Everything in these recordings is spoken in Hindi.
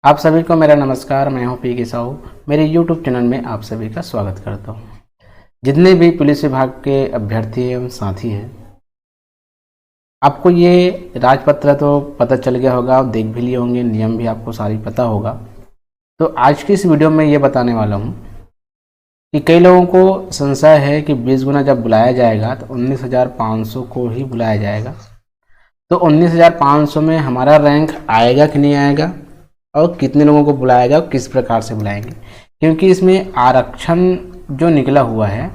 आप सभी को मेरा नमस्कार। मैं हूं पी.के. साहू। मेरे YouTube चैनल में आप सभी का स्वागत करता हूं। जितने भी पुलिस विभाग के अभ्यर्थी एवं साथी हैं, आपको ये राजपत्र तो पता चल गया होगा, आप देख भी लिए होंगे, नियम भी आपको सारी पता होगा। तो आज की इस वीडियो में ये बताने वाला हूँ कि कई लोगों को संशय है कि 20 गुना जब बुलाया जाएगा तो 19,500 को ही बुलाया जाएगा। तो 19,500 में हमारा रैंक आएगा कि नहीं आएगा, और कितने लोगों को बुलाएगा और किस प्रकार से बुलाएंगे, क्योंकि इसमें आरक्षण जो निकला हुआ है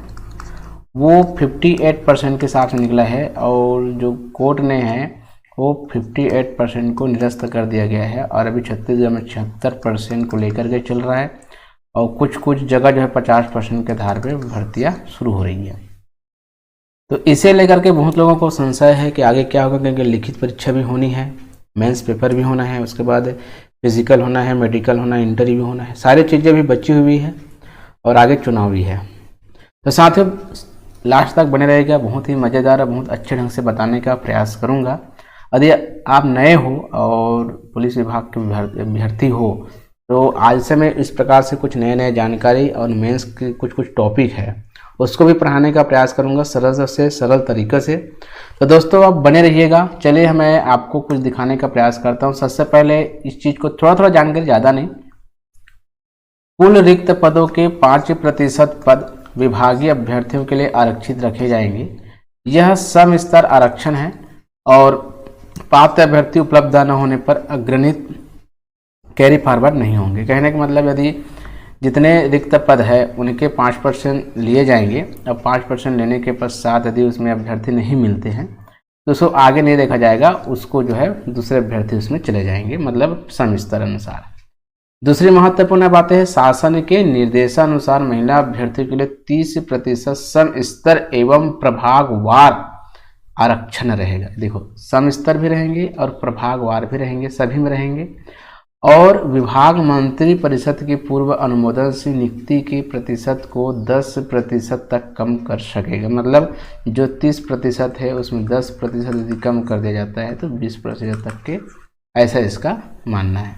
वो 58% के हिसाब से निकला है, और जो कोर्ट ने है वो 58% को निरस्त कर दिया गया है। और अभी छत्तीसगढ़ में 76% को लेकर के चल रहा है, और कुछ जगह जो है 50% के आधार पर भर्तियाँ शुरू हो रही है। तो इसे लेकर के बहुत लोगों को संशय है कि आगे क्या होगा, क्योंकि लिखित परीक्षा भी होनी है, मेंस पेपर भी होना है, उसके बाद फिजिकल होना है, मेडिकल होना है, इंटरव्यू होना है, सारी चीज़ें भी बची हुई है, और आगे चुनाव भी है। तो साथियों, लास्ट तक बने रहेगा, बहुत ही मज़ेदार और बहुत अच्छे ढंग से बताने का प्रयास करूँगा। यदि आप नए हो और पुलिस विभाग के अभ्यर्थी हो, तो आज से मैं इस प्रकार से कुछ नए जानकारी और मेंस के कुछ टॉपिक है उसको भी पढ़ाने का प्रयास करूंगा, सरल से सरल तरीके से। तो दोस्तों, आप बने रहिएगा। चलिए, मैं आपको कुछ दिखाने का प्रयास करता हूं। सबसे पहले इस चीज़ को थोड़ा जानकारी, ज़्यादा नहीं। कुल रिक्त पदों के 5% पद विभागीय अभ्यर्थियों के लिए आरक्षित रखे जाएंगे। यह सम स्तर आरक्षण है, और पात्र अभ्यर्थी उपलब्ध न होने पर अग्रणित कैरी फॉरवर्ड नहीं होंगे। कहने का मतलब, यदि जितने रिक्त पद है उनके 5% लिए जाएंगे, अब 5% लेने के पश्चात यदि उसमें अभ्यर्थी नहीं मिलते हैं तो उसको आगे नहीं देखा जाएगा, उसको जो है दूसरे अभ्यर्थी उसमें चले जाएंगे, मतलब सम स्तर अनुसार। दूसरी महत्वपूर्ण बात है, शासन के निर्देशानुसार महिला अभ्यर्थियों के लिए 30% सम स्तर एवं प्रभागवार आरक्षण रहेगा। देखो, सम स्तर भी रहेंगे और प्रभागवार भी रहेंगे, सभी में रहेंगे। और विभाग मंत्री परिषद की पूर्व अनुमोदन से नियुक्ति के प्रतिशत को 10% तक कम कर सकेगा। मतलब जो 30% है उसमें 10% यदि कम कर दिया जाता है तो 20% तक के, ऐसा इसका मानना है।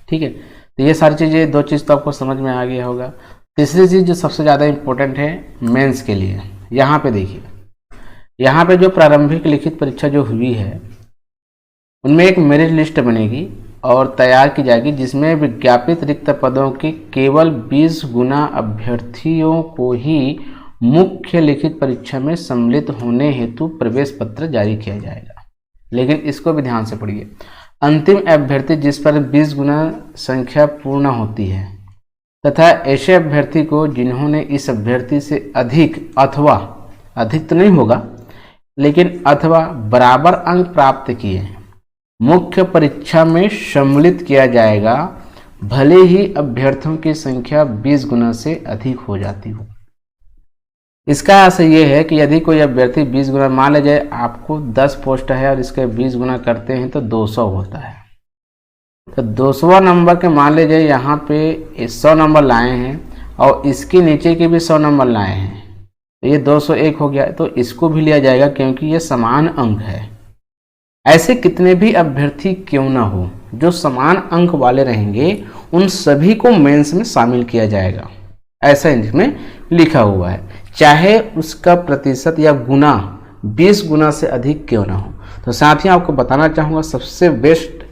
ठीक है, तो ये सारी चीज़ें, दो चीज़ तो आपको समझ में आ गया होगा। तीसरी चीज़ जो सबसे ज़्यादा इम्पोर्टेंट है मेंस के लिए, यहाँ पे देखिए, यहाँ पे जो प्रारंभिक लिखित परीक्षा जो हुई है उनमें एक मेरिट लिस्ट बनेगी और तैयार की जाएगी, जिसमें विज्ञापित रिक्त पदों के केवल 20 गुना अभ्यर्थियों को ही मुख्य लिखित परीक्षा में सम्मिलित होने हेतु प्रवेश पत्र जारी किया जाएगा। लेकिन इसको भी ध्यान से पढ़िए, अंतिम अभ्यर्थी जिस पर 20 गुना संख्या पूर्ण होती है तथा ऐसे अभ्यर्थी को जिन्होंने इस अभ्यर्थी से अधिक, अथवा अधिक तो नहीं होगा लेकिन अथवा बराबर अंक प्राप्त किए, मुख्य परीक्षा में सम्मिलित किया जाएगा, भले ही अभ्यर्थियों की संख्या 20 गुना से अधिक हो जाती हो। इसका अर्थ ये है कि यदि कोई अभ्यर्थी 20 गुना, मान लीजिए आपको 10 पोस्ट है और इसके 20 गुना करते हैं तो 200 होता है। तो 200वां नंबर के मान लीजिए यहाँ पे 100 नंबर लाए हैं और इसके नीचे के भी 100 नंबर लाए हैं, तो ये 201 हो गया। तो इसको भी लिया जाएगा क्योंकि ये समान अंक है। ऐसे कितने भी अभ्यर्थी क्यों ना हो, जो समान अंक वाले रहेंगे उन सभी को मेंस में शामिल किया जाएगा, ऐसा इसमें लिखा हुआ है, चाहे उसका प्रतिशत या गुना 20 गुना से अधिक क्यों ना हो। तो साथ ही आपको बताना चाहूँगा, सबसे बेस्ट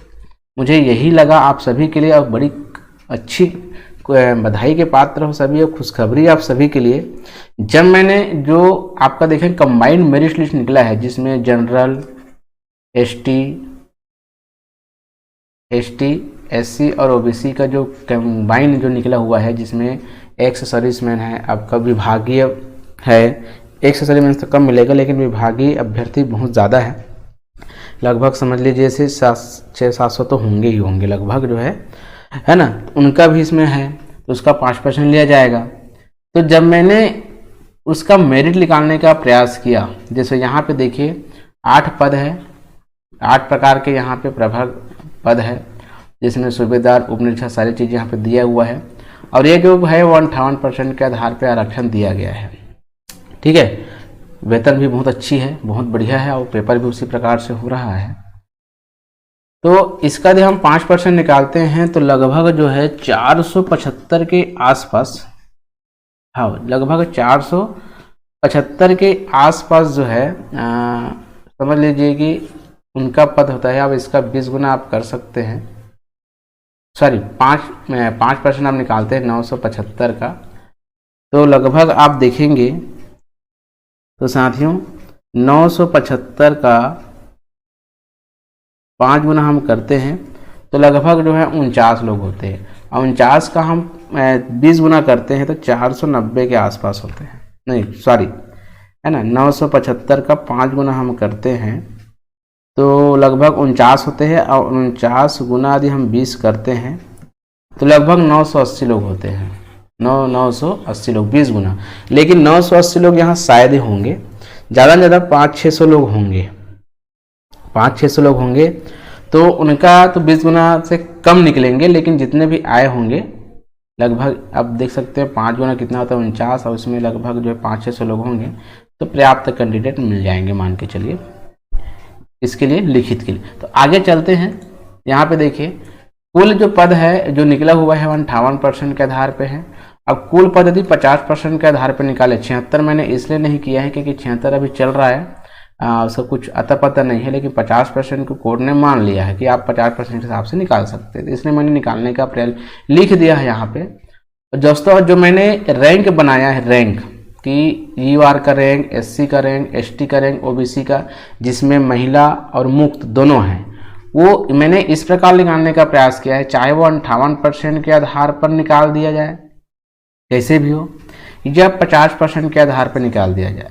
मुझे यही लगा आप सभी के लिए, और बड़ी अच्छी बधाई के पात्र हो सभी, और खुशखबरी आप सभी के लिए। जब मैंने जो आपका देखें कंबाइंड मेरिट लिस्ट निकला है, जिसमें जनरल, एसटी, एससी और ओबीसी का जो कंबाइन जो निकला हुआ है, जिसमें एक्स सर्विसमैन है, आपका विभागीय है, एक्स सर्विसमैन तो कम मिलेगा लेकिन विभागीय अभ्यर्थी बहुत ज़्यादा है, लगभग समझ लीजिए से 600-700 तो होंगे ही होंगे लगभग, जो है ना, उनका भी इसमें है, तो उसका 5% लिया जाएगा। तो जब मैंने उसका मेरिट निकालने का प्रयास किया, जैसे यहाँ पे देखिए 8 पद है, 8 प्रकार के यहाँ पे प्रभाग पद है, जिसमें सूबेदार, उपनिरीक्षक, सारी चीज़ यहाँ पे दिया हुआ है, और ये जो है वो 58% के आधार पे आरक्षण दिया गया है। ठीक है, वेतन भी बहुत अच्छी है, बहुत बढ़िया है, और पेपर भी उसी प्रकार से हो रहा है। तो इसका यदि हम 5% निकालते हैं तो लगभग जो है 475 के आसपास, हाँ लगभग 475 के आसपास जो है समझ लीजिए कि उनका पद होता है। अब इसका 20 गुना आप कर सकते हैं, सॉरी 5% आप निकालते हैं 975 का, तो लगभग आप देखेंगे तो साथियों 975 का 5 गुना हम करते हैं तो लगभग जो है 49 लोग होते हैं, और 49 का हम 20 गुना करते हैं तो 490 के आसपास होते हैं, नहीं सॉरी है ना, 975 का 5 गुना हम करते हैं तो लगभग 49 होते हैं, और 49 गुना यदि हम 20 करते हैं तो लगभग 980 लोग होते हैं। 980 लोग 20 गुना, लेकिन 980 लोग यहाँ शायद ही होंगे, ज़्यादा से ज़्यादा 500-600 लोग होंगे, 500-600 लोग होंगे, तो उनका तो 20 गुना से कम निकलेंगे, लेकिन जितने भी आए होंगे लगभग आप देख सकते हैं 5 गुना कितना होता है 49, और उसमें लगभग जो है 500-600 लोग होंगे, तो पर्याप्त कैंडिडेट मिल जाएंगे मान के चलिए इसके लिए, लिखित के लिए। तो आगे चलते हैं, यहाँ पे देखिए कुल जो पद है जो निकला हुआ है 58% के आधार पे है। अब कुल पद यदि 50% के आधार पे निकाले, 76 मैंने इसलिए नहीं किया है क्योंकि 76 अभी चल रहा है, उसका कुछ अता पता नहीं है, लेकिन 50% को कोर्ट ने मान लिया है कि आप 50% के हिसाब से निकाल सकते हैं, इसलिए मैंने निकालने का प्रयास लिख दिया है यहाँ पे। दोस्तों जो मैंने रैंक बनाया है, रैंक कि यूआर का रैंक, एससी का रैंक, एसटी का रैंक, ओबीसी का, जिसमें महिला और मुक्त दोनों हैं, वो मैंने इस प्रकार निकालने का प्रयास किया है, चाहे वो 58% के आधार पर निकाल दिया जाए, कैसे भी हो, या 50% के आधार पर निकाल दिया जाए।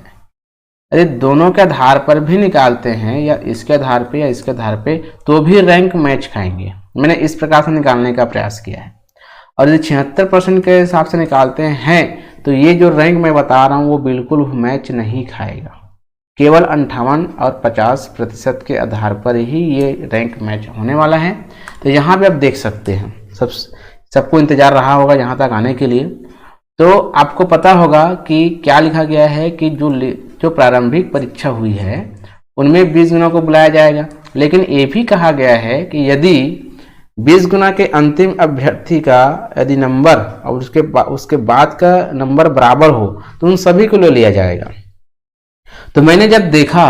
अरे दोनों के आधार पर भी निकालते हैं, या इसके आधार पे या इसके आधार पे, तो भी रैंक मैच खाएंगे। मैंने इस प्रकार से निकालने का प्रयास किया है। और यदि 76% के हिसाब से निकालते हैं तो ये जो रैंक मैं बता रहा हूँ वो बिल्कुल मैच नहीं खाएगा, केवल 58 और 50% के आधार पर ही ये रैंक मैच होने वाला है। तो यहाँ पे आप देख सकते हैं, सबको इंतजार रहा होगा यहाँ तक आने के लिए, तो आपको पता होगा कि क्या लिखा गया है कि जो प्रारंभिक परीक्षा हुई है उनमें 20 गुना को बुलाया जाएगा, लेकिन ये भी कहा गया है कि यदि 20 गुना के अंतिम अभ्यर्थी का यदि नंबर और उसके बाद का नंबर बराबर हो तो उन सभी को ले लिया जाएगा। तो मैंने जब देखा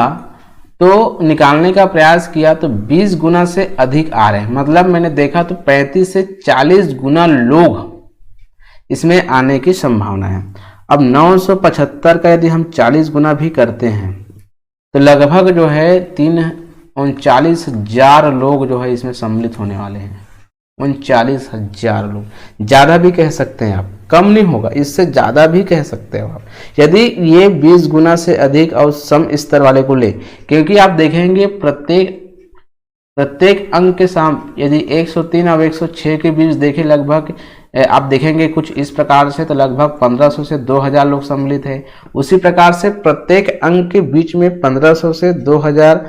तो निकालने का प्रयास किया तो 20 गुना से अधिक आ रहे हैं, मतलब मैंने देखा तो 35 से 40 गुना लोग इसमें आने की संभावना है। अब 975 का यदि हम 40 गुना भी करते हैं तो लगभग जो है 39,000 लोग जो है इसमें सम्मिलित होने वाले हैं। 39,000 लोग, ज़्यादा भी कह सकते हैं आप, कम नहीं होगा, इससे ज़्यादा भी कह सकते हो आप, यदि ये 20 गुना से अधिक और सम स्तर वाले को ले, क्योंकि आप देखेंगे प्रत्येक अंक के सामने यदि 103 और 106 के बीच देखें, लगभग आप देखेंगे कुछ इस प्रकार से, तो लगभग 1500 से 2000 लोग सम्मिलित है। उसी प्रकार से प्रत्येक अंक के बीच में 1500 से 2000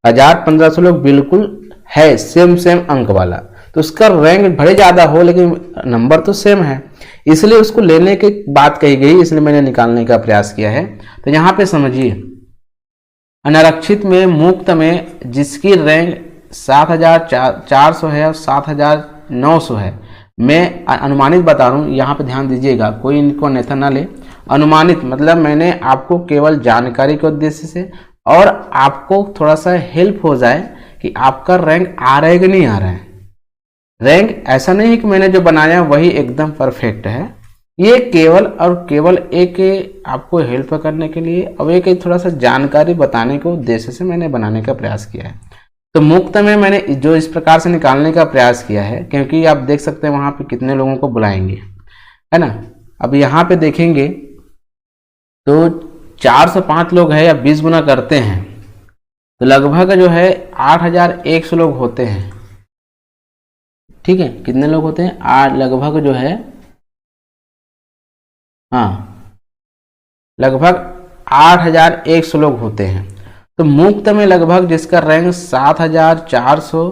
1500 लोग बिल्कुल है सेम अंक वाला, तो उसका रैंक भले ज़्यादा हो लेकिन नंबर तो सेम है, इसलिए उसको लेने की बात कही गई, इसलिए मैंने निकालने का प्रयास किया है। तो यहाँ पे समझिए, अनारक्षित में, मुक्त में जिसकी रैंक 7400 है और 7900 है, मैं अनुमानित बता रहा हूँ, यहाँ पे ध्यान दीजिएगा, कोई इनको अन्यथा ना ले। अनुमानित मतलब मैंने आपको केवल जानकारी के उद्देश्य से और आपको थोड़ा सा हेल्प हो जाए कि आपका रैंक आ रहा है कि नहीं आ रहा है। रैंक ऐसा नहीं है कि मैंने जो बनाया वही एकदम परफेक्ट है, ये केवल और केवल एक आपको हेल्प करने के लिए और एक थोड़ा सा जानकारी बताने के उद्देश्य से मैंने बनाने का प्रयास किया है। तो मुक्त में मैंने जो इस प्रकार से निकालने का प्रयास किया है, क्योंकि आप देख सकते हैं वहाँ पे कितने लोगों को बुलाएंगे, है ना। अब यहाँ पे देखेंगे तो 405 लोग हैं या 20 गुना करते हैं तो लगभग जो है 8100 लोग होते हैं। ठीक है, कितने लोग होते हैं? लगभग जो है, हाँ, लगभग 8100 लोग होते हैं। तो मुक्त में लगभग जिसका रैंक 7400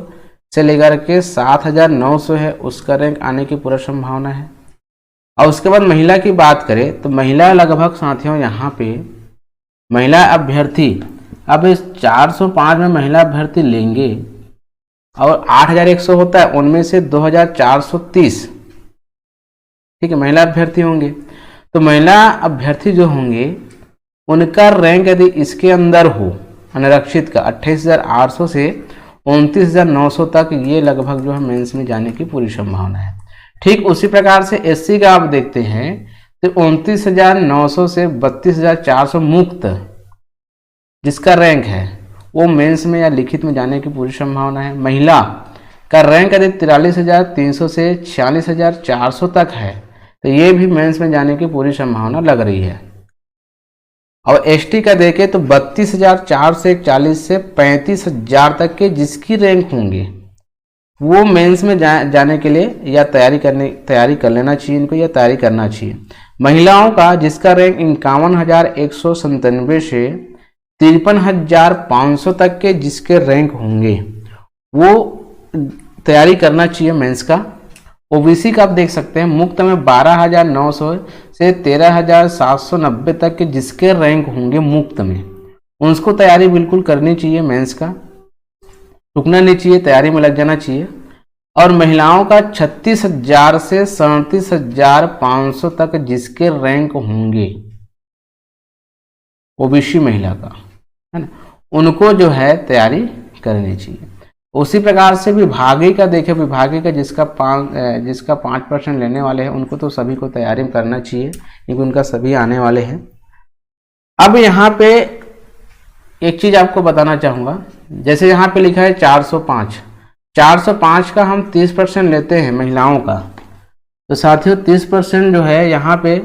से लेकर के 7900 है, उसका रैंक आने की पूरा संभावना है। और उसके बाद महिला की बात करें तो महिला लगभग साथियों यहाँ पे महिला अभ्यर्थी, अब इस 405 में महिला अभ्यर्थी लेंगे और 8100 होता है, उनमें से 2430 ठीक है महिला अभ्यर्थी होंगे। तो महिला अभ्यर्थी जो होंगे उनका रैंक यदि इसके अंदर हो अनारक्षित का 28,800 से 29,900 तक, ये लगभग जो है मेंस में जाने की पूरी संभावना है। ठीक उसी प्रकार से एससी का आप देखते हैं तो 29,900 से 32,400 मुक्त जिसका रैंक है वो मेंस में या लिखित में जाने की पूरी संभावना है। महिला का रैंक यदि 43,300 से 46,400 तक है तो ये भी मेंस में जाने की पूरी संभावना लग रही है। और एसटी का देखें तो 32,441 से 35,000 तक के जिसकी रैंक होंगे वो मेंस में जाने के लिए या तैयारी कर लेना चाहिए इनको, या तैयारी करना चाहिए। महिलाओं का जिसका रैंक 51,197 से 53,500 तक के जिसके रैंक होंगे वो तैयारी करना चाहिए मेंस का। ओबीसी का आप देख सकते हैं मुक्त में 12,900 से 13,790 तक के जिसके रैंक होंगे मुक्त में, उसको तैयारी बिल्कुल करनी चाहिए मेंस का, रुकना नहीं चाहिए, तैयारी में लग जाना चाहिए। और महिलाओं का 36,000 से 37,500 तक जिसके रैंक होंगे ओबीसी महिला का, है ना, उनको जो है तैयारी करनी चाहिए। उसी प्रकार से विभागीय का देखें, विभागीय का जिसका 5% लेने वाले हैं उनको तो सभी को तैयारी करना चाहिए क्योंकि उनका सभी आने वाले हैं। अब यहाँ पे एक चीज आपको बताना चाहूँगा, जैसे यहाँ पे लिखा है 405 का हम 30% लेते हैं महिलाओं का, तो साथियों 30% जो है यहाँ पे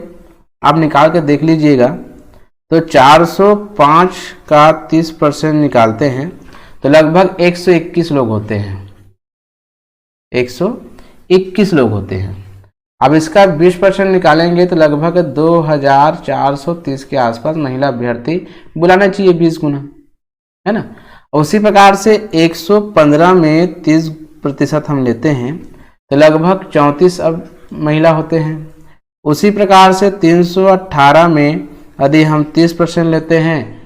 आप निकाल के देख लीजिएगा। तो 405 का 30% निकालते हैं तो लगभग 121 लोग होते हैं, 121 लोग होते हैं। अब इसका 20% निकालेंगे तो लगभग 2,430 के आसपास महिला अभ्यर्थी बुलाना चाहिए, 20 गुना, है ना। उसी प्रकार से 115 में 30% हम लेते हैं तो लगभग 34 अब महिला होते हैं। उसी प्रकार से 318 में यदि हम 30% लेते हैं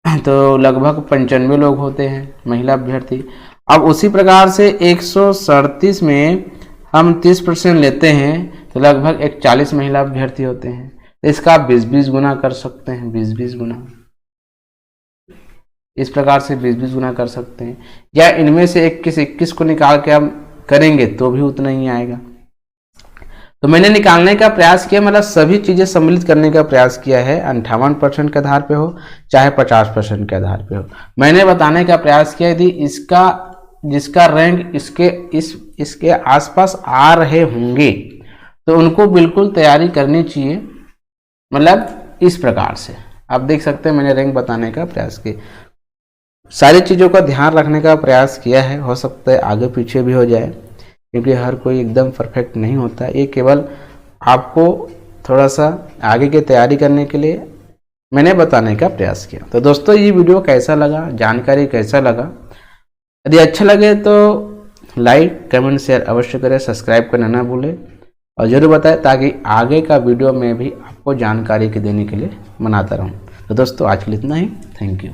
तो लगभग 95 लोग होते हैं महिला अभ्यर्थी। अब उसी प्रकार से 137 में हम 30% लेते हैं तो लगभग 41 महिला अभ्यर्थी होते हैं। तो इसका आप 20-20 गुना कर सकते हैं, 20-20 गुना, इस प्रकार से 20-20 गुना कर सकते हैं, या इनमें से 21 को निकाल के हम करेंगे तो भी उतना ही आएगा। तो मैंने निकालने का प्रयास किया, मतलब सभी चीज़ें सम्मिलित करने का प्रयास किया है, 58% के आधार पे हो चाहे 50% के आधार पे हो। मैंने बताने का प्रयास किया यदि जिसका रैंक इसके आसपास आ रहे होंगे तो उनको बिल्कुल तैयारी करनी चाहिए, मतलब इस प्रकार से आप देख सकते हैं मैंने रैंक बताने का प्रयास किया, सारी चीज़ों का ध्यान रखने का प्रयास किया है। हो सकता है आगे पीछे भी हो जाए क्योंकि हर कोई एकदम परफेक्ट नहीं होता, ये केवल आपको थोड़ा सा आगे की तैयारी करने के लिए मैंने बताने का प्रयास किया। तो दोस्तों ये वीडियो कैसा लगा, जानकारी कैसा लगा, यदि अच्छा लगे तो लाइक कमेंट शेयर अवश्य करें, सब्सक्राइब करना ना भूलें और ज़रूर बताएं ताकि आगे का वीडियो में भी आपको जानकारी के देने के लिए बनाता रहूं। तो दोस्तों आज के लिए इतना ही, थैंक यू।